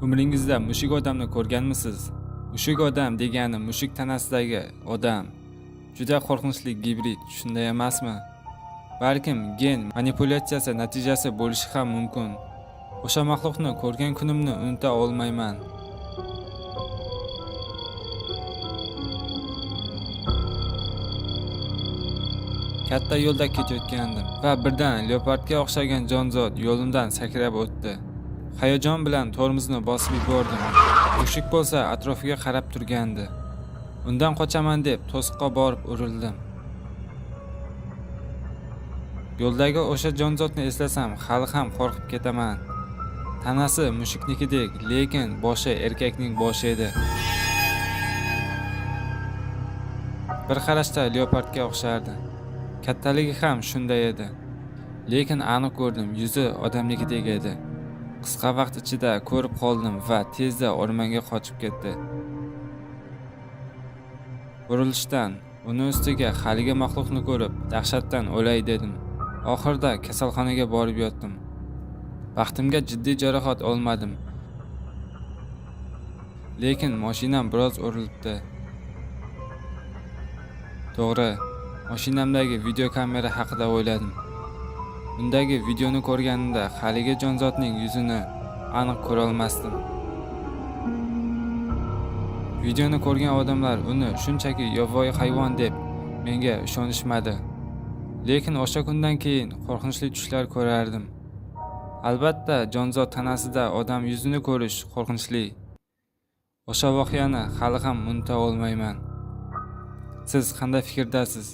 Umringizda mushuk odamni ko'rganmisiz? Mushuk odam degani mushuk tanasidagi odam. Juda qo'rqinchli gibrid, shunday emasmi? Balkim gen manipulyatsiyasi natijasi bo'lishi ham mumkin. O'sha maxluqni ko'rgan kunimni unuta olmayman. Katta yo'lda ketayotgandim va birdan leopardga o'xshagan jonzot yo'limdan sakrab o'tdi. Hayajon bilan tormozni bosib yubordim. Mushuk bo'lsa atrofiga qarab turgandi. Undan qochaman deb to'siqqa borib urildim. Yo'ldagi o'sha jonzotni eslasam hali ham qo'rqib ketaman. Tanasi mushuknikidek, lekin boshi erkakning boshi edi. Bir qarashda leopardga o'xshardi. Kattaligi ham shunday edi. Lekin aniq ko'rdim, yuzi odamnikidek edi. Qisqa vaqt ichida ko'rib qoldim va tezda o'rmonga qochib ketdi. Burilishdan uni ustiga haligi maxluqni ko'rib, dahshatdan o'lay dedim. Oxirida kasalxonaga borib yotdim. Baxtimga jiddiy jarohat olmadim. Lekin mashinam biroz urilibdi. To'g'ri, mashinamdagi video kamera haqida o'yladim. Undagi videoni ko'rganimda haligi jonzotning yuzini aniq ko'ra olmasdim. Videoni ko'rgan odamlar uni shunchaki yovvoyi hayvon deb menga ishonishmadi. Lekin o'sha kundan keyin qo'rqinchli tushlar ko'rardim. Albatta, jonzot tanasida odam yuzini ko'rish qo'rqinchli. O'sha voqeani hali ham unuta olmayman. Siz qanday fikrdasiz?